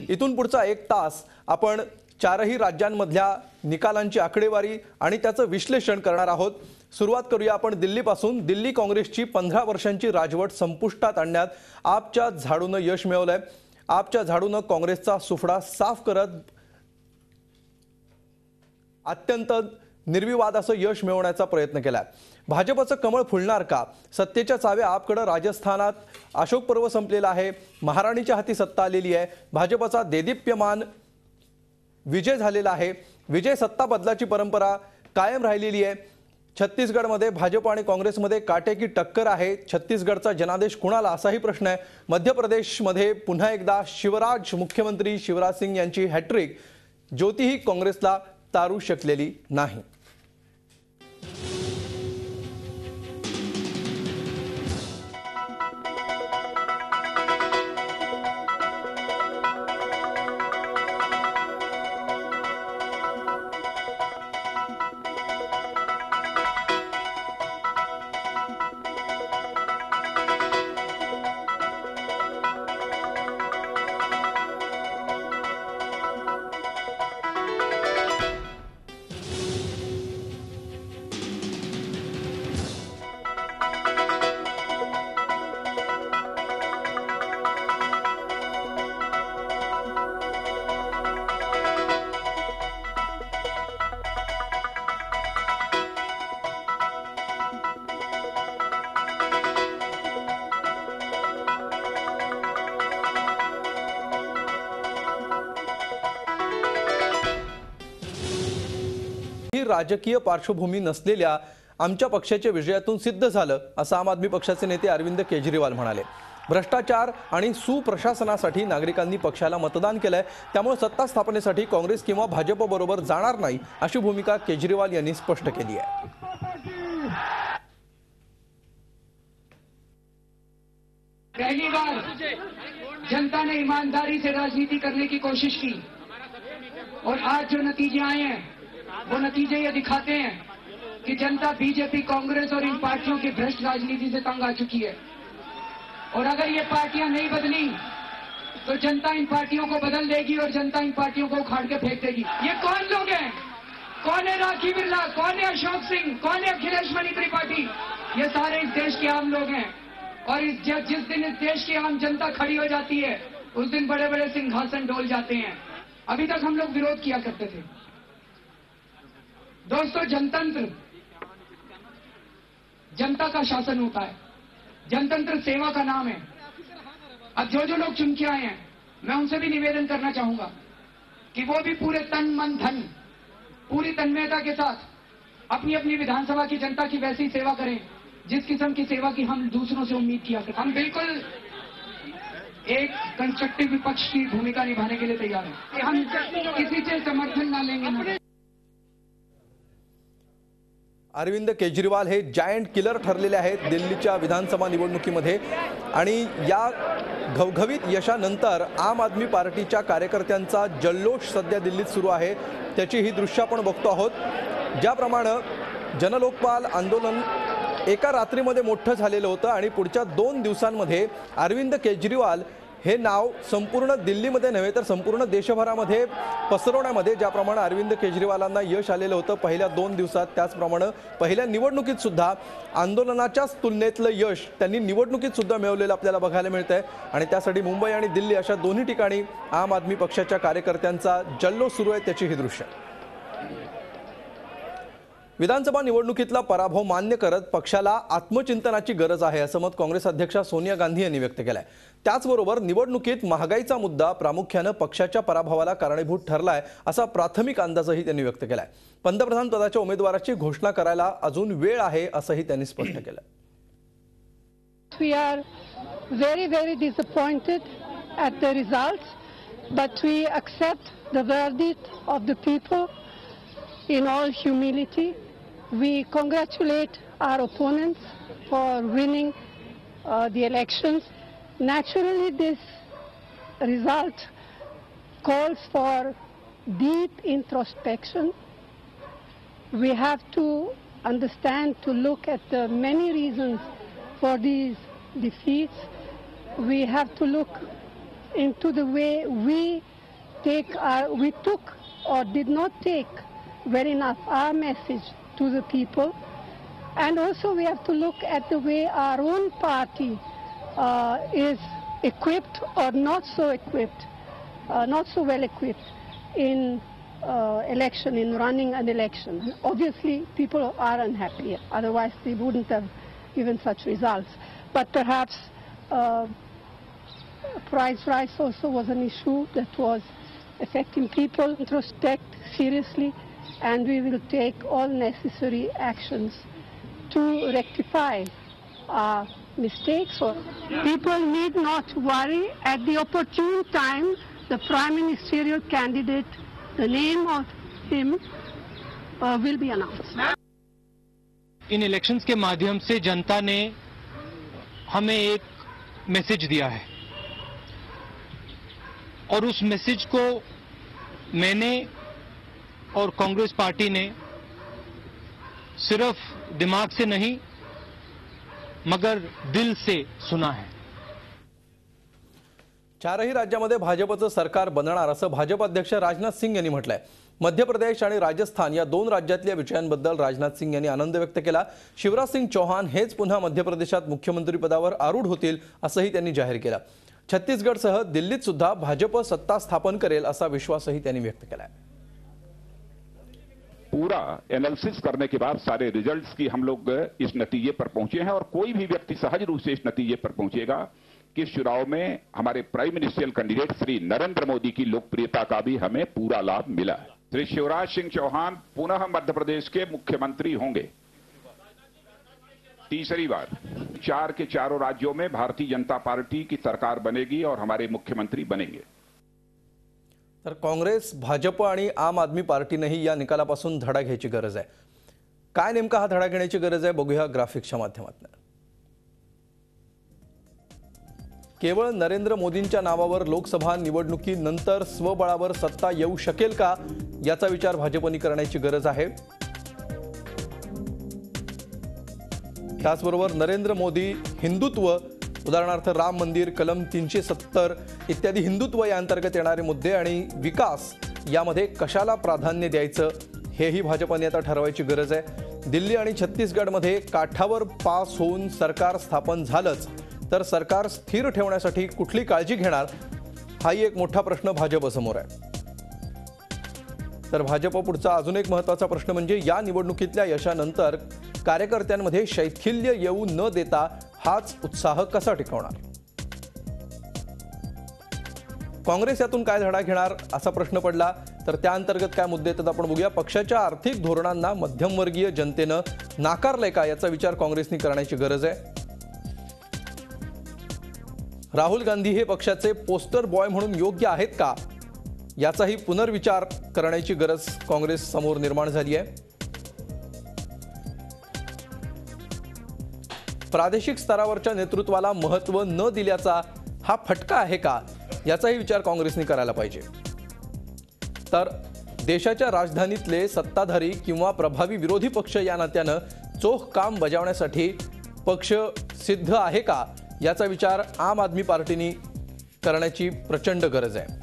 इथून पुढचा 1 तास आपण चारही राज्यांमधल्या निकालांची आकडेवारी आणि त्याचं विश्लेषण करणार आहोत। सुरुवात करूया आपण दिल्लीपासून। दिल्ली काँग्रेसची 15 वर्षांची राजवट संपुष्टात आणण्यात आपच्या झाडूनं यश मिळवलंय। आपच्या झाडूनं काँग्रेसचा सुफडा साफ करत अत्यंत निर्विवाद असं यश मिळवण्याचा प्रयत्न केलाय। भाजपचं कमळ फुलणार का? सत्तेच्या चाव्या आपकडे। राजस्थानात अशोक पर्व संपलेला आहे, महाराणीच्या हाती सत्ता आलेली आहे। भाजपचा देदीप्यमान विजय झालेला आहे। विजय सत्ता बदलाची परंपरा कायम राहिलेली आहे। छत्तीसगडमध्ये भाजप आणि काँग्रेसमध्ये काटेकी टक्कर आहे। छत्तीसगडचा जनादेश कुणाला असाही प्रश्न आहे। मध्य प्रदेशमध्ये पुन्हा एकदा शिवराज मुख्यमंत्री शिवराज सिंग यांची हॅट्रिक ज्योतीही काँग्रेसला तारू शकलेली नाही। राजकीय पार्श्वभूमी नसलेल्या आमच्या पक्षाच्या विजयातून सिद्ध झालं असं आम आदमी पक्षाचे नेते अरविंद केजरीवाल म्हणाले। भ्रष्टाचार आणि सुप्रशासनासाठी नागरिकांनी पक्षाला मतदान केलंय, त्यामुळे सत्ता स्थापनेसाठी काँग्रेस किंवा भाजप बरोबर जाणार नाही अशी भूमिका केजरीवाल यांनी स्पष्ट केली आहे। पहली बार जनता ने ईमानदारी से राजनीति करने की कोशिश की और आज जो नतीजे आए हैं वो नतीजे ये दिखाते हैं कि जनता बीजेपी, कांग्रेस और इन पार्टियों की भ्रष्ट राजनीति से तंग आ चुकी है। और अगर ये पार्टियां नहीं बदली तो जनता इन पार्टियों को बदल देगी और जनता इन पार्टियों को उखाड़ के फेंक देगी। ये कौन लोग हैं? कौन है राखी बिरला? कौन है अशोक सिंह? कौन है अखिलेश मणि त्रिपाठी? ये सारे इस देश के आम लोग हैं। और जिस दिन इस देश की आम जनता खड़ी हो जाती है उस दिन बड़े बड़े सिंहासन डोल जाते हैं। अभी तक हम लोग विरोध किया करते थे। दोस्तों, जनतंत्र जनता का शासन होता है। जनतंत्र सेवा का नाम है। अब जो लोग चुन के आए हैं, मैं उनसे भी निवेदन करना चाहूंगा कि वो भी पूरे तन मन धन पूरी तन्मयता के साथ अपनी अपनी विधानसभा की जनता की वैसी सेवा करें जिस किस्म की सेवा की हम दूसरों से उम्मीद किया करते। हम बिल्कुल एक कंस्ट्रक्टिव विपक्ष की भूमिका निभाने के लिए तैयार हैं। हम किसी से समर्थन ना लेंगे। अरविंद केजरीवाल हे जायंट किलर ठरलेले आहेत दिल्लीच्या विधानसभा निवडणुकीमध्ये आणि या घवघवीत यशानंतर आम आदमी पार्टीच्या कार्यकर्त्यांचा जल्लोष सध्या दिल्लीत सुरू आहे। त्याची ही दृश्य आपण बघतो आहोत। ज्याप्रमाणे जनलोकपाल आंदोलन एका रात्रीमध्ये मोठं झालेलं होतं आणि पुढच्या 2 दिवसांमध्ये अरविंद केजरीवाल हे नाव संपूर्ण दिल्लीमध्ये नव्हे तर संपूर्ण देशभरामध्ये पसरवण्यामध्ये ज्याप्रमाणे अरविंद केजरीवालांना यश आलेलं होतं पहिल्या 2 दिवसात, त्याचप्रमाणे पहिल्या निवडणुकीत सुद्धा आंदोलनाच्या तुलनेतलं यश त्यांनी निवडणुकीत सुद्धा मिळवलेलं आपल्याला बघायला मिळतंय। आणि त्यासाठी मुंबई आणि दिल्ली अशा दोन्ही ठिकाणी आम आदमी पक्षाच्या कार्यकर्त्यांचा जल्लोष सुरू आहे, त्याची ही दृश्य। विधानसभा निवडणुकीतला पराभव मान्य करत पक्षाला आत्मचिंतनाची गरज आहे असं मत काँग्रेस अध्यक्षा सोनिया गांधी यांनी व्यक्त केलंय। त्याचबरोबर निवडणुकीत महागाईचा मुद्दा प्रामुख्याने पक्षाच्या पराभवाला कारणीभूत ठरलाय असा प्राथमिक अंदाजही त्यांनी व्यक्त केलाय। पंतप्रधान पदाच्या उमेदवाराची घोषणा करायला अजून वेळ आहे असंही त्यांनी स्पष्ट केलं। We are very disappointed at the results, but we accept the verdict of the people in all humility. We congratulate our opponents for winning the elections. Naturally, this result calls for deep introspection. We have to understand, to look at the many reasons for these defeats. We have to look into the way we took or did not take well enough our message to the people. And also we have to look at the way our own party is equipped or not so equipped, not so well equipped in running an election. Obviously people are unhappy, otherwise they wouldn't have given such results. But perhaps price rise also was an issue that was affecting people. Introspect seriously, and we will take all necessary actions to rectify our mistakes. People need not worry. At the opportune time, the prime ministerial candidate, the name of him will be announced. इन elections के माध्यम से जनता ने हमें एक message दिया है और उस message को मैंने और कांग्रेस पार्टी ने सिर्फ दिमाग से नहीं मगर दिल से सुना है. चारही राज्यामध्ये भाजपचं सरकार बनणार असं भाजप अध्यक्ष राजनाथ सिंग यांनी म्हटलंय. मध्य प्रदेश आणि राजस्थान या दोन राज्यातल्या विजयांबद्दल राजनाथ सिंग यांनी आनंद व्यक्त केला. शिवराज सिंग चौहान हेच पुन्हा मध्य प्रदेशात मुख्यमंत्री पदावर आरूढ होतील असंही त्यांनी जाहीर केलं. छत्तीसगडसह दिल्लीत सुद्धा भाजप सत्ता स्थापन करेल असा विश्वासही त्यांनी व्यक्त केलाय. पूरा एनालिसिस करने के बाद सारे रिजल्ट्स की हम लोग इस नतीजे पर पहुंचे हैं और कोई भी व्यक्ति सहज रूप से इस नतीजे पर पहुंचेगा कि इस चुनाव में हमारे prime ministerial candidate Shri Narendra Modi की लोकप्रियता का भी हमें पूरा लाभ मिला है. श्री शिवराज सिंह चौहान पुनः मध्य प्रदेश के मुख्यमंत्री होंगे, तीसरी बार. 4 के चारों राज्यों में भारतीय जनता पार्टी की सरकार बनेगी और हमारे मुख्यमंत्री बनेंगे. तर काँग्रेस, भाजप आणि आम आदमी पार्टीनेही या निकालापासून धडा घ्यायची गरज आहे. काय नेमका हा धडा घेण्याची गरज आहे बघूया ग्राफिक्सच्या माध्यमातून. केवळ नरेंद्र मोदींच्या नावावर लोकसभा निवडणुकीनंतर स्वबळावर सत्ता येऊ शकेल का याचा विचार भाजपने करण्याची गरज आहे. त्याचबरोबर नरेंद्र मोदी हिंदुत्व, उदाहरणार्थ राम मंदिर, कलम 370 इत्यादी हिंदुत्व या अंतर्गत येणारे मुद्दे आणि विकास यामध्ये कशाला प्राधान्य द्यायचं हेही भाजपने आता ठरवायची गरज आहे. दिल्ली आणि छत्तीसगडमध्ये काठावर पास होऊन सरकार स्थापन झालंच तर सरकार स्थिर ठेवण्यासाठी कुठली काळजी घेणार हाही एक मोठा प्रश्न भाजपसमोर आहे. तर भाजप पुढचा अजून एक महत्त्वाचा प्रश्न म्हणजे या निवडणुकीतल्या यशानंतर कार्यकर्त्यांमध्ये शैथिल्य येऊ न देता हाच उत्साह कसा टिकवणार. काँग्रेस यातून काय धडा घेणार असा प्रश्न पडला तर त्या अंतर्गत काय मुद्दे येतात आपण बघूया. पक्षाच्या आर्थिक धोरणांना मध्यमवर्गीय जनतेनं नाकारलंय का याचा विचार काँग्रेसने करण्याची गरज आहे. राहुल गांधी हे पक्षाचे पोस्टर बॉय म्हणून योग्य आहेत का याचाही पुनर्विचार करण्याची गरज काँग्रेस समोर निर्माण झाली आहे. प्रादेशिक स्तरावरच्या नेतृत्वाला महत्त्व न दिल्याचा हा फटका आहे का याचाही विचार काँग्रेसने करायला पाहिजे. तर देशाच्या राजधानीतले सत्ताधारी किंवा प्रभावी विरोधी पक्ष या नात्यानं चोख काम बजावण्यासाठी पक्ष सिद्ध आहे का याचा विचार आम आदमी पार्टीने करण्याची प्रचंड गरज आहे.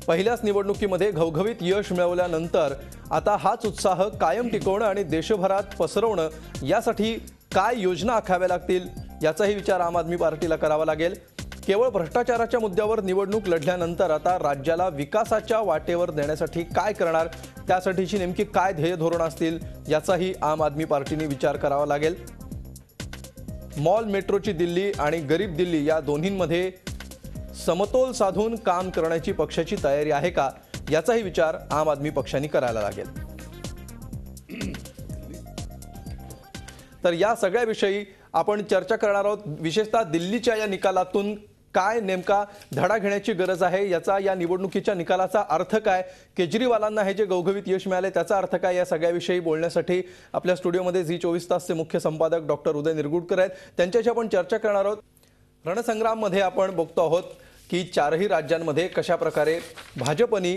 पहिल्याच निवडणुकीमध्ये घवघवीत यश मिळवल्यानंतर आता हाच उत्साह कायम टिकवणं आणि देशभरात पसरवणं यासाठी काय योजना आखाव्या लागतील याचाही विचार आम आदमी पार्टीला करावा लागेल. केवळ भ्रष्टाचाराच्या मुद्द्यावर निवडणूक लढल्यानंतर आता राज्याला विकासाच्या वाटेवर नेण्यासाठी काय करणार, त्यासाठीची नेमकी काय ध्येय धोरण असतील याचाही आम आदमी पार्टीने विचार करावा लागेल. मॉल मेट्रोची दिल्ली आणि गरीब दिल्ली या दोन्हींमध्ये समतोल साधून काम करण्याची पक्षाची तयारी आहे का याचाही विचार आम आदमी पक्षाने करायला लागेल. तर या सगळ्याविषयी आपण चर्चा करणार आहोत. विशेषतः दिल्लीच्या या निकालातून काय नेमका धडा घेण्याची गरज आहे, याचा या निवडणुकीच्या निकालाचा अर्थ काय, केजरीवालांना हे जे घवघवीत यश मिळाले त्याचा अर्थ काय, या सगळ्याविषयी बोलण्यासाठी आपल्या स्टुडिओमध्ये झी 24 तासचे मुख्य संपादक डॉक्टर उदय निरगुडकर आहेत. त्यांच्याशी आपण चर्चा करणार आहोत. रणसंग्राममध्ये आपण बघतो आहोत की चारही राज्यांमध्ये कशा प्रकारे भाजपने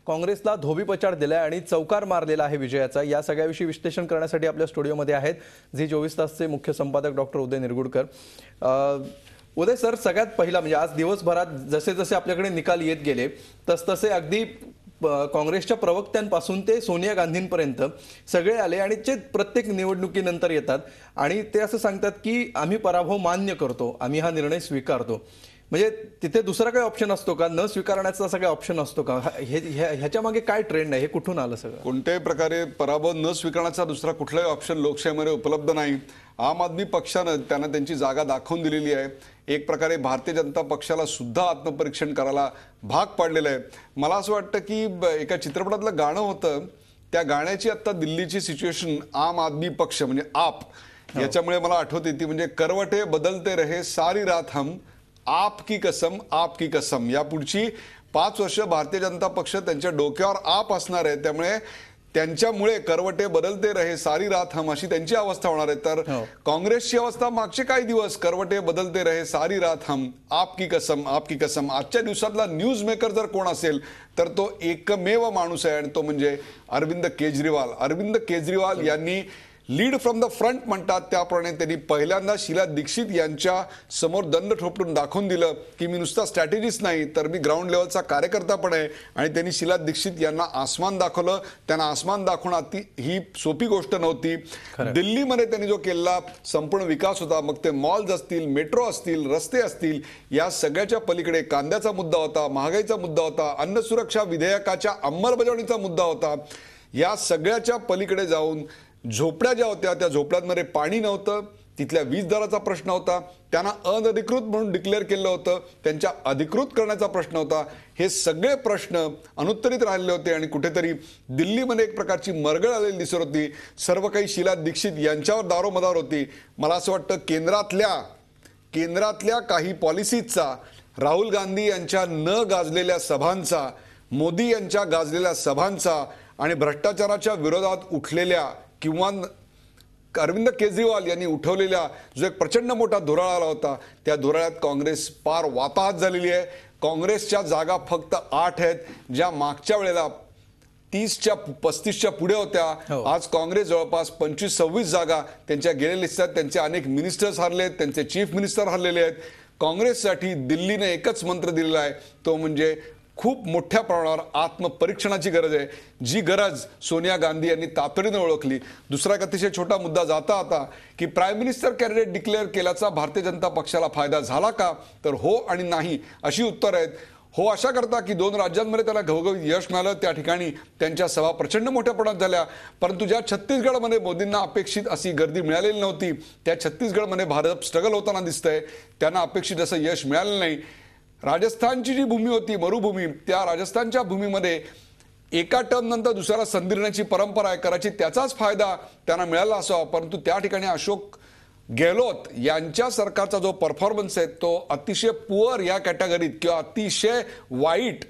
काँग्रेसला धोबीपछाड दिलाय आणि चौकार मारलेला आहे विजयाचा. या सगळ्याविषयी विश्लेषण करण्यासाठी आपल्या स्टुडिओमध्ये आहेत झी 24 तासचे मुख्य संपादक डॉक्टर उदय निरगुडकर. उदय सर, सगळ्यात पहिला म्हणजे आज दिवसभरात जसे जसे आपल्याकडे निकाल येत गेले तसतसे अगदी काँग्रेसच्या प्रवक्त्यांपासून ते सोनिया गांधींपर्यंत सगळे आले आणि ते प्रत्येक निवडणुकीनंतर येतात आणि ते असं सांगतात की आम्ही पराभव मान्य करतो, आम्ही हा निर्णय स्वीकारतो. म्हणजे तिथे दुसरा काही ऑप्शन असतो का? न स्वीकारण्याचा असा काही ऑप्शन असतो का? ह्याच्या मागे काय ट्रेंड आहे? हे कुठून आलं सगळं? कोणत्याही प्रकारे पराभव न स्वीकारण्याचा दुसरा कुठलाही ऑप्शन लोकशाहीमध्ये उपलब्ध नाही. आम आदमी पक्षानं त्यांना त्यांची जागा दाखवून दिलेली आहे. एक प्रकारे भारतीय जनता पक्षाला सुद्धा आत्मपरीक्षण करायला भाग पाडलेलं आहे. मला असं वाटतं की एका चित्रपटातलं गाणं होतं, त्या गाण्याची आता दिल्लीची सिच्युएशन आम आदमी पक्ष म्हणजे आप याच्यामुळे मला आठवते ती म्हणजे करवटे बदलते रहे सारी रात हम, आपकी कसम आपकी कसम. या पुढची 5 वर्ष भारतीय जनता पक्ष त्यांच्या डोक्यावर आप असणार आहे. त्यामुळे त्यांच्यामुळे करवटे बदलते रहे सारी रात हम अशी त्यांची अवस्था होणार आहे. तर काँग्रेसची अवस्था मागचे काही दिवस करवटे बदलते रहे सारी रात हम, आपकी कसम आपकी कसम. आजच्या दिवसातला न्यूज मेकर जर कोण असेल तर तो एकमेव माणूस आहे आणि तो म्हणजे अरविंद केजरीवाल. अरविंद केजरीवाल यांनी लीड फ्रॉम द फ्रंट म्हणतात त्याप्रमाणे त्यांनी पहिल्यांदा शीला दीक्षित यांच्या समोर दंड ठोपटून दाखवून दिलं की मी नुसता स्ट्रॅटेजिस्ट नाही तर मी ग्राउंड लेवलचा कार्यकर्ता पण आहे. आणि त्यांनी शीला दीक्षित यांना आसमान दाखवलं. त्यांना आसमान दाखवणं ही सोपी गोष्ट नव्हती. दिल्लीमध्ये त्यांनी जो केलेला संपूर्ण विकास होता, मग ते मॉल्स असतील, मेट्रो असतील, रस्ते असतील, या सगळ्याच्या पलीकडे कांद्याचा मुद्दा होता, महागाईचा मुद्दा होता, अन्न सुरक्षा विधेयकाच्या अंमलबजावणीचा मुद्दा होता. या सगळ्याच्या पलीकडे जाऊन झोपड्या ज्या होत्या त्या झोपड्यांमध्ये पाणी नव्हतं, तिथल्या वीज दराचा प्रश्न होता, त्यांना अनधिकृत म्हणून डिक्लेअर केलं होतं, त्यांच्या अधिकृत करण्याचा प्रश्न होता. हे सगळे प्रश्न अनुत्तरित राहिले होते आणि कुठेतरी दिल्लीमध्ये एक प्रकारची मरगळ आलेली दिसत होती. सर्व काही शीला दीक्षित यांच्यावर दारोमदार होती. मला असं वाटतं केंद्रातल्या काही पॉलिसीजचा, राहुल गांधी यांच्या न गाजलेल्या सभांचा, मोदी यांच्या गाजलेल्या सभांचा आणि भ्रष्टाचाराच्या विरोधात उठलेल्या किंवा अरविंद केजरीवाल यांनी उठवलेला जो एक प्रचंड मोठा धुराळा आला होता, त्या धुराळ्यात काँग्रेस पार वाताहत झालेली आहे. काँग्रेसच्या जागा फक्त 8 आहेत, ज्या मागच्या वेळेला 30च्या 35च्या पुढे होत्या. आज काँग्रेस जवळपास 25-26 जागा त्यांच्या गेलेल्या दिसतात. त्यांचे अनेक मिनिस्टर्स हरलेत, त्यांचे चीफ मिनिस्टर हरलेले आहेत. काँग्रेससाठी दिल्लीने एकच मंत्र दिलेला आहे, तो म्हणजे खूप मोठ्या प्रमाणावर आत्मपरीक्षणाची गरज आहे, जी गरज सोनिया गांधी यांनी तातडीने ओळखली. दुसरा एक अतिशय छोटा मुद्दा जाता आता की प्राईम मिनिस्टर कॅन्डिडेट डिक्लेअर केल्याचा भारतीय जनता पक्षाला फायदा झाला का? तर हो आणि नाही अशी उत्तर आहेत. हो अशा करता की 2 राज्यांमध्ये त्याला घवघवीत यश मिळालं, त्या ठिकाणी त्यांच्या सभा प्रचंड मोठ्या प्रमाणात झाल्या. परंतु ज्या छत्तीसगडमध्ये मोदींना अपेक्षित अशी गर्दी मिळालेली नव्हती, त्या छत्तीसगडमध्ये भाजप स्ट्रगल होताना दिसतंय. त्यांना अपेक्षित असं यश मिळालं नाही. राजस्थानची जी भूमी होती, मरुभूमी, त्या राजस्थानच्या भूमीमध्ये एका टर्म नंतर दुसऱ्याला संधी देण्याची परंपरा आहे. कदाचित त्याचाच फायदा त्यांना मिळाला असावा. परंतु त्या ठिकाणी अशोक गेहलोत यांच्या सरकारचा जो परफॉर्मन्स आहे तो अतिशय पुअर या कॅटेगरीत किंवा अतिशय वाईट,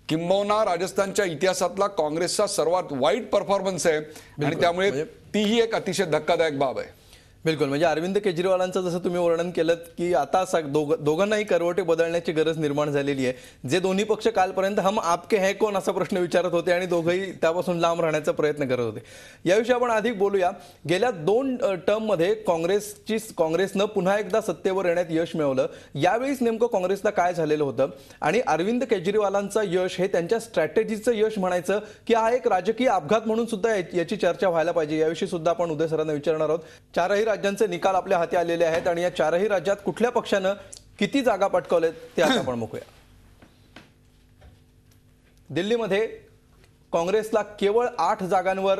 किंबहुना राजस्थानच्या इतिहासातला काँग्रेसचा सर्वात वाईट परफॉर्मन्स आहे. आणि त्यामुळे तीही एक अतिशय धक्कादायक बाब आहे. बिलकुल. म्हणजे अरविंद केजरीवालांचं जसं तुम्ही वर्णन केलं की आता दोघांनाही करवटे बदलण्याची गरज निर्माण झालेली आहे. जे दोन्ही पक्ष कालपर्यंत हम आपके है कोण असा प्रश्न विचारत होते आणि दोघंही त्यापासून लांब राहण्याचा प्रयत्न करत होते. याविषयी आपण अधिक बोलूया. गेल्या 2 टर्ममध्ये काँग्रेसनं पुन्हा एकदा सत्तेवर येण्यात यश मिळवलं. यावेळीच नेमकं काँग्रेसला काय झालेलं होतं आणि अरविंद केजरीवालांचं यश हे त्यांच्या स्ट्रॅटेजीचं यश म्हणायचं की हा एक राजकीय अपघात म्हणून सुद्धा याची चर्चा व्हायला पाहिजे, याविषयी सुद्धा आपण उदय सरांना विचारणार आहोत. 4ही राज्यांचे निकाल आपल्या हाती आलेले आहेत आणि या 4ही राज्यात कुठल्या पक्षानं किती जागा पटकावल्यात ते आता आपण बघूया. दिल्लीमध्ये काँग्रेसला केवळ 8 जागांवर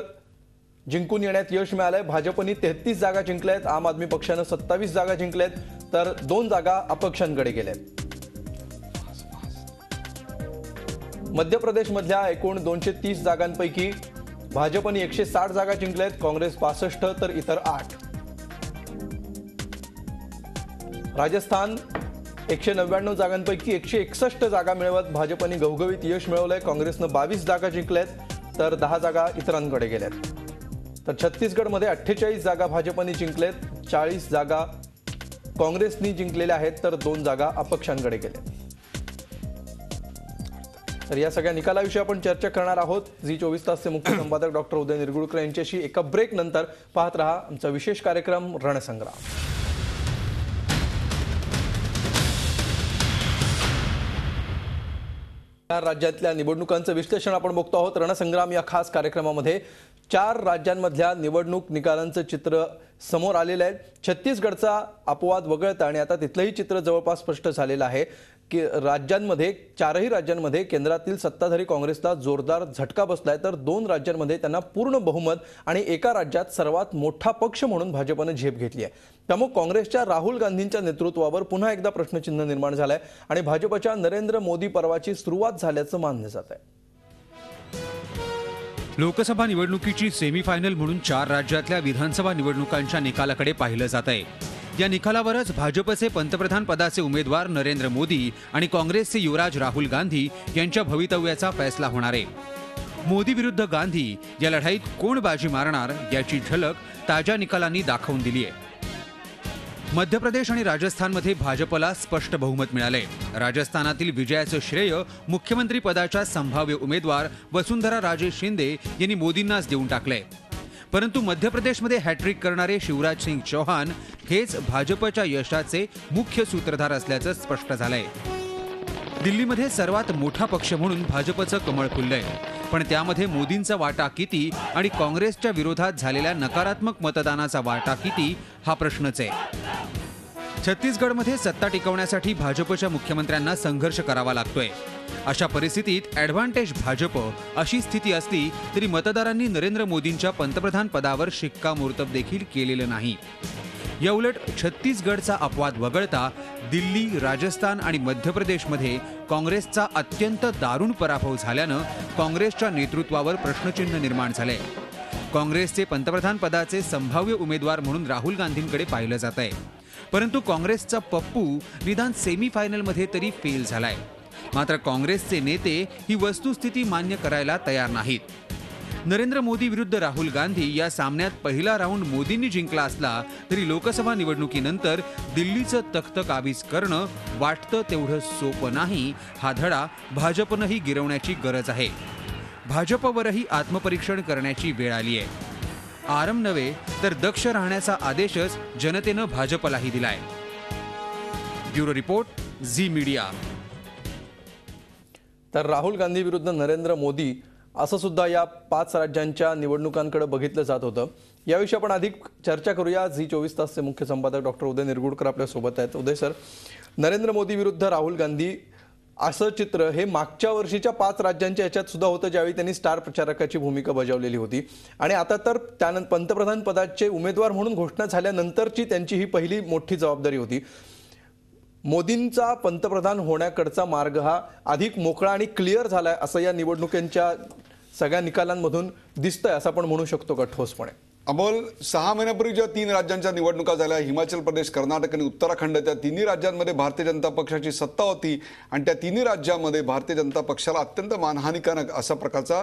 जिंकून येण्यात यश मिळालंय. भाजपने 33 जागा जिंकल्यात, आम आदमी पक्षानं 27 जागा जिंकल्यात, तर 2 जागा अपक्षांकडे गेल्यात. मध्य प्रदेशमधल्या एकूण 230 जागांपैकी भाजपने 160 जागा जिंकल्यात, काँग्रेस 65 तर इतर 8. राजस्थान 199 जागांपैकी 161 जागा मिळवत भाजपने घवघवीत यश मिळवलंय. काँग्रेसनं 22 जागा जिंकल्यात तर 10 जागा इतरांकडे गेल्यात. तर छत्तीसगडमध्ये 48 जागा भाजपने जिंकल्यात, 40 जागा काँग्रेसने जिंकलेल्या आहेत तर 2 जागा अपक्षांकडे गेल्यात. तर या सगळ्या निकालाविषयी आपण चर्चा करणार आहोत. झी24 तासचे मुख्य संपादक डॉक्टर उदय निरगुडकर यांच्याशी एका ब्रेक नंतर. पाहत रहा आमचा विशेष कार्यक्रम रणसंग्राम. चार राज्यातल्या निवडणुकांचं विश्लेषण आपण बघतो आहोत. रणसंग्राम या खास कार्यक्रमामध्ये 4 राज्यांमधल्या निवडणूक निकालांचं चित्र समोर आलेलं आहे. छत्तीसगडचा अपवाद वगळता आणि आता तिथलंही चित्र जवळपास स्पष्ट झालेलं आहे की चारही राज्यांमध्ये केंद्रातील सत्ताधारी काँग्रेसला जोरदार झटका बसलाय, तर 2 राज्यांमध्ये त्यांना पूर्ण बहुमत आणि एका राज्यात सर्वात मोठा पक्ष म्हणून भाजपने झेप घेतली आहे. त्यामुळे काँग्रेसच्या राहुल गांधींच्या नेतृत्वावर पुन्हा एकदा प्रश्नचिन्ह निर्माण झालंय आणि भाजपच्या नरेंद्र मोदी पर्वाची सुरुवात झाल्याचं मानलं जात आहे. लोकसभा निवडणुकीची सेमीफायनल म्हणून 4 राज्यातल्या विधानसभा निवडणुकांच्या निकालाकडे पाहिलं जात आहे. या निकालावरच भाजपचे पंतप्रधान पदाचे उमेदवार नरेंद्र मोदी आणि काँग्रेसचे युवराज राहुल गांधी यांच्या भवितव्याचा फैसला होणार आहे. मोदी विरुद्ध गांधी या लढाईत कोण बाजी मारणार याची झलक ताज्या निकालांनी दाखवून दिली आहे. मध्य प्रदेश आणि राजस्थानमध्ये भाजपला स्पष्ट बहुमत मिळाले. राजस्थानातील विजयाचं श्रेय मुख्यमंत्री पदाच्या संभाव्य उमेदवार वसुंधरा राजे शिंदे यांनी मोदींनाच देऊन टाकलंय. परंतु मध्य प्रदेशमध्ये हॅट्रिक करणारे शिवराज सिंग चौहान हेच भाजपच्या यशाचे मुख्य सूत्रधार असल्याचं स्पष्ट झालंय. दिल्लीमध्ये सर्वात मोठा पक्ष म्हणून भाजपचं कमळ फुललंय, पण त्यामध्ये मोदींचा वाटा किती आणि काँग्रेसच्या विरोधात झालेल्या नकारात्मक मतदानाचा वाटा किती हा प्रश्नच आहे. छत्तीसगडमध्ये सत्ता टिकवण्यासाठी भाजपच्या मुख्यमंत्र्यांना संघर्ष करावा लागतोय. अशा परिस्थितीत ॲडव्हान्टेज भाजप अशी स्थिती असली तरी मतदारांनी नरेंद्र मोदींच्या पंतप्रधान पदावर शिक्कामोर्तब देखील केलेलं नाही. याउलट छत्तीसगडचा अपवाद वगळता दिल्ली, राजस्थान आणि मध्य प्रदेशमध्ये काँग्रेसचा अत्यंत दारुण पराभव झाल्यानं काँग्रेसच्या नेतृत्वावर प्रश्नचिन्ह निर्माण झालंय. काँग्रेसचे पंतप्रधान पदाचे संभाव्य उमेदवार म्हणून राहुल गांधींकडे पाहिलं जात आहे. परंतु काँग्रेसचा पप्पू निदान सेमीफायनलमध्ये तरी फेल झालाय. मात्र काँग्रेसचे नेते ही वस्तुस्थिती मान्य करायला तयार नाहीत. नरेंद्र मोदी विरुद्ध राहुल गांधी या सामन्यात पहिला राऊंड मोदींनी जिंकला असला तरी लोकसभा निवडणुकीनंतर दिल्लीचं तख्त काबीज करणं वाटतं तेवढं सोपं नाही. हा धडा भाजपनंही गिरवण्याची गरज आहे. भाजपवरही आत्मपरीक्षण करण्याची वेळ आली आहे. आराम नव्हे तर दक्ष राहण्याचा आदेशच जनतेनं भाजपलाही दिलाय. Bureau report, Zee media. तर राहुल गांधी विरुद्ध नरेंद्र मोदी असं सुद्धा या 5 राज्यांच्या निवडणुकांकडे बघितलं जात होतं. याविषयी आपण अधिक चर्चा करूया. झी 24 तासचे मुख्य संपादक डॉक्टर उदय निरगुडकर आपल्या सोबत आहेत. उदय सर, नरेंद्र मोदी विरुद्ध राहुल गांधी असं चित्र हे मागच्या वर्षीच्या 5 राज्यांच्या याच्यात सुद्धा होतं, ज्यावेळी त्यांनी स्टार प्रचारकाची भूमिका बजावलेली होती. आणि आता तर त्यानंतर पंतप्रधान पदाचे उमेदवार म्हणून घोषणा झाल्यानंतरची त्यांची ही पहिली मोठी जबाबदारी होती. मोदींचा पंतप्रधान होण्याकडचा मार्ग हा अधिक मोकळा आणि क्लिअर झालाय असं या निवडणुकांच्या सगळ्या निकालांमधून दिसतंय, असं आपण म्हणू शकतो का ठोसपणे? अमोल, 6 महिन्यापूर्वी ज्या 3 राज्यांच्या निवडणुका झाल्या, हिमाचल प्रदेश, कर्नाटक आणि उत्तराखंड, त्या तिन्ही राज्यांमध्ये भारतीय जनता पक्षाची सत्ता होती आणि त्या तिन्ही राज्यांमध्ये भारतीय जनता पक्षाला अत्यंत मानहानिकारक असा प्रकारचा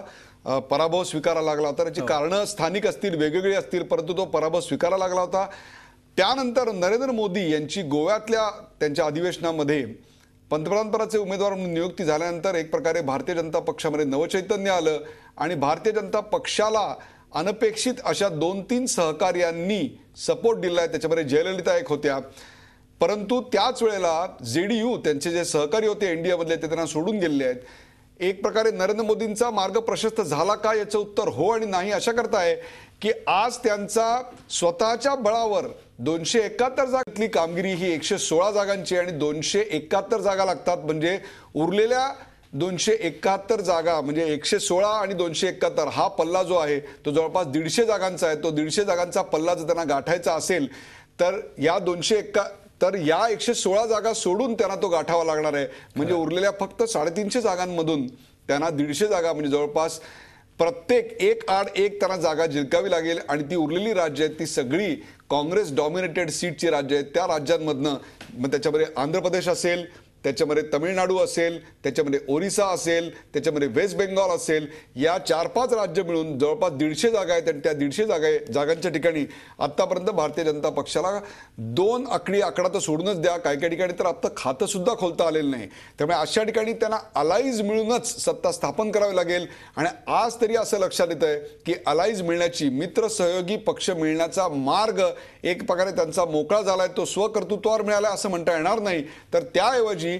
पराभव स्वीकारावा लागला होता. त्याची कारणं स्थानिक असतील, वेगवेगळी असतील, परंतु तो पराभव स्वीकारावा लागला होता. त्यानंतर नरेंद्र मोदी यांची गोव्यातल्या त्यांच्या अधिवेशनामध्ये पंतप्रधानपदाचे उमेदवार म्हणून नियुक्ती झाल्यानंतर एक प्रकारे भारतीय जनता पक्षामध्ये नवचैतन्य आलं आणि भारतीय जनता पक्षाला अनपेक्षित अशा 2-3 सहकार्यांनी सपोर्ट दिलाय. त्याच्यामध्ये जयललिता एक होत्या. परंतु त्याच वेळेला JDU त्यांचे जे सहकारी होते एनडीएमधले ते त्यांना सोडून गेलेले आहेत. एक प्रकारे नरेंद्र मोदींचा मार्ग प्रशस्त झाला का याचं उत्तर हो आणि नाही अशा करता आहे की आज त्यांचा स्वतःच्या बळावर 271 जागांतली कामगिरी ही 116 जागांची आणि 271 जागा लागतात. म्हणजे उरलेल्या 271 जागा म्हणजे 116 आणि 271 हा पल्ला जो आहे तो जवळपास 150 जागांचा आहे. तो 150 जागांचा पल्ला जर त्यांना गाठायचा असेल तर या 116 जागा सोडून त्यांना तो गाठावा लागणार आहे. म्हणजे उरलेल्या फक्त 350 जागांमधून त्यांना 150 जागा म्हणजे जवळपास प्रत्येक एक आड एक त्यांना जागा जिंकावी लागेल आणि ती उरलेली राज्य आहेत ती सगळी काँग्रेस डॉमिनेटेड सीटची राज्य आहेत. त्या राज्यांमधनं मग त्याच्यामध्ये आंध्र प्रदेश असेल, त्याच्यामध्ये तमिळनाडू असेल, त्याच्यामध्ये ओरिसा असेल, त्याच्यामध्ये वेस्ट बेंगॉल असेल, या 4-5 राज्य मिळून जवळपास 150 जागा आहेत आणि त्या 150 जागांच्या ठिकाणी आतापर्यंत भारतीय जनता पक्षाला 2 आकडी आकडा तर सोडूनच द्या, काही काही ठिकाणी तर आता खातं सुद्धा खोलता आलेलं नाही. त्यामुळे अशा ठिकाणी त्यांना अलाईज मिळूनच सत्ता स्थापन करावी लागेल आणि आज तरी असं लक्षात येत आहे की अलाईज मिळण्याची, मित्र सहयोगी पक्ष मिळण्याचा मार्ग एक प्रकारे त्यांचा मोकळा झालाय. तो स्वकर्तृत्वावर मिळाला असं म्हणता येणार नाही, तर त्याऐवजी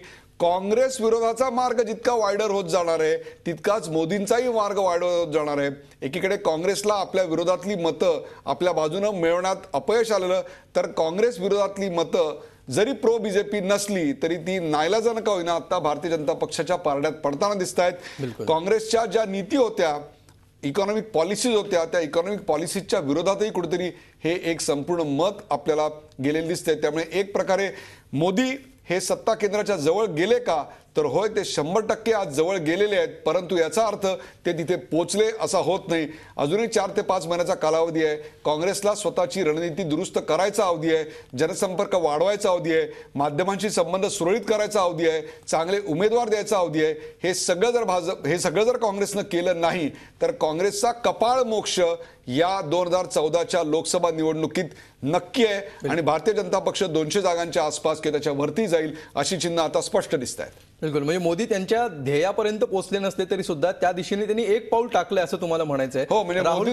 काँग्रेस विरोधाचा मार्ग जितका वायडर होत जाणार आहे तितकाच मोदींचाही मार्ग वायडर होत जाणार आहे. एकीकडे काँग्रेसला आपल्या विरोधातली मतं आपल्या बाजूनं मिळवण्यात अपयश आलेलं, तर काँग्रेस विरोधातली मतं जरी प्रो बीजेपी नसली तरी ती नाईलाजानं का होईना आता भारतीय जनता पक्षाच्या पारड्यात पडताना दिसत आहेत. काँग्रेसच्या ज्या नीती होत्या, इकॉनॉमिक पॉलिसीज होत्या, त्या इकॉनॉमिक पॉलिसीजच्या विरोधातही कुठेतरी हे एक संपूर्ण मत आपल्याला गेलेलं दिसतंय. त्यामुळे एक प्रकारे मोदी हे सत्ता केंद्राच्या जवळ गेले का, तर होय ते 100% आज जवळ गेलेले आहेत, परंतु याचा अर्थ ते तिथे पोचले असा होत नाही. अजूनही 4 ते 5 महिन्याचा कालावधी आहे. काँग्रेसला स्वतःची रणनीती दुरुस्त करायचा अवधी आहे, जनसंपर्क वाढवायचा अवधी आहे, माध्यमांशी संबंध सुरळीत करायचा अवधी आहे, चांगले उमेदवार द्यायचा अवधी आहे. हे सगळं जर काँग्रेसनं केलं नाही तर काँग्रेसचा कपाळ मोक्ष या 2014च्या लोकसभा निवडणुकीत नक्की आहे आणि भारतीय जनता पक्ष 200 जागांच्या आसपास किंवा त्याच्या वरती जाईल अशी चिन्ह आता स्पष्ट दिसत आहेत. बिलकुल, म्हणजे मोदी त्यांच्या ध्येयापर्यंत पोहोचले नसले तरी सुद्धा त्या दिशेने त्यांनी एक पाऊल टाकलंय असं तुम्हाला म्हणायचं आहे. हो, म्हणजे राहुल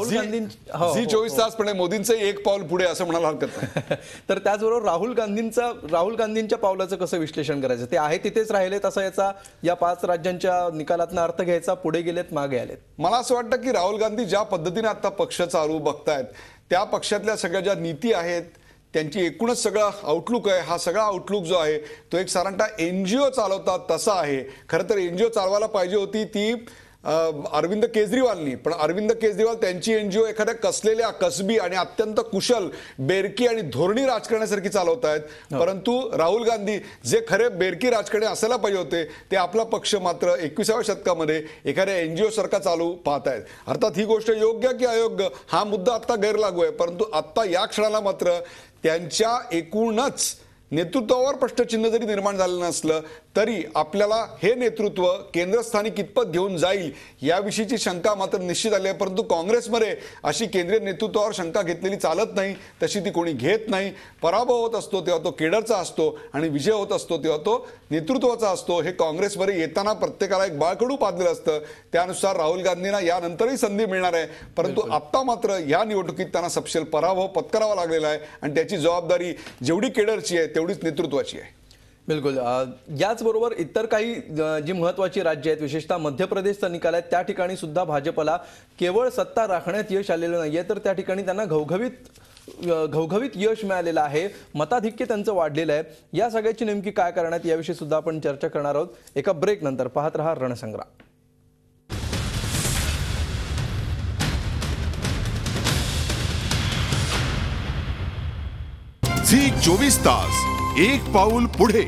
गांधी 24 तास पण मोदींचंही एक पाऊल पुढे असं म्हणायला हरकत नाही. तर त्याचबरोबर राहुल गांधींच्या पावलाचं कसं विश्लेषण करायचं? ते आहे तिथेच राहिलेत असं याचा या 5 राज्यांच्या निकालातनं अर्थ घ्यायचा, पुढे गेलेत मागे आलेत? मला असं वाटतं की राहुल गांधी ज्या पद्धतीने आता पक्ष चालू बघतायत त्या पक्षातल्या सगळ्या ज्या नीती आहेत, त्यांची एकूणच सगळा आउटलुक आहे, हा सगळा आउटलुक जो आहे तो एक साधारणतः NGO चालवतात तसा आहे. खरं तर NGO चालवायला पाहिजे होती ती अरविंद केजरीवालनी, पण अरविंद केजरीवाल त्यांची NGO एखाद्या कसलेल्या कसबी आणि अत्यंत कुशल बेरकी आणि धोरणी राजकारणासारखी चालवत आहेत. परंतु राहुल गांधी जे खरे बेरकी राजकारणी असायला पाहिजे होते ते आपला पक्ष मात्र 21व्या शतकामध्ये एखाद्या NGO सारखा चालू पाहत आहेत. अर्थात ही गोष्ट योग्य की अयोग्य हा मुद्दा आता गैरलागू आहे, परंतु आता या क्षणाला मात्र त्यांच्या एकूणच नेतृत्वावर प्रश्नचिन्ह जरी निर्माण झालं नसलं तरी आपल्याला हे नेतृत्व केंद्रस्थानी कितपत घेऊन जाईल याविषयीची शंका मात्र निश्चित आली आहे. परंतु काँग्रेसमध्ये अशी केंद्रीय नेतृत्वावर शंका घेतलेली चालत नाही, तशी ती कोणी घेत नाही. पराभव होत असतो तेव्हा तो केडरचा असतो आणि विजय होत असतो तेव्हा तो नेतृत्वाचा असतो. हे काँग्रेसमध्ये येताना प्रत्येकाला एक बाळकडू पाजलेलं असतं. त्यानुसार राहुल गांधींना यानंतरही संधी मिळणार आहे, परंतु आत्ता मात्र या निवडणुकीत त्यांना सपशेल पराभव पत्करावा लागलेला आहे आणि त्याची जबाबदारी जेवढी केडरची आहे तेवढीच नेतृत्वाची आहे. बिलकुल, याचबरोबर इतर काही जी महत्त्वाची राज्य आहेत, विशेषतः मध्य प्रदेशचा निकाल आहे, त्या ठिकाणी सुद्धा भाजपला केवळ सत्ता राखण्यात यश आलेलं नाहीये, तर त्या ठिकाणी त्यांना घवघवीत यश मिळालेलं आहे, मताधिक्य त्यांचं वाढलेलं आहे. या सगळ्याची नेमकी काय करण्यात याविषयी सुद्धा आपण चर्चा करणार आहोत एका ब्रेक नंतर. पाहत रहा रणसंग्राम. झी 24 तास एक पाऊल पुढे.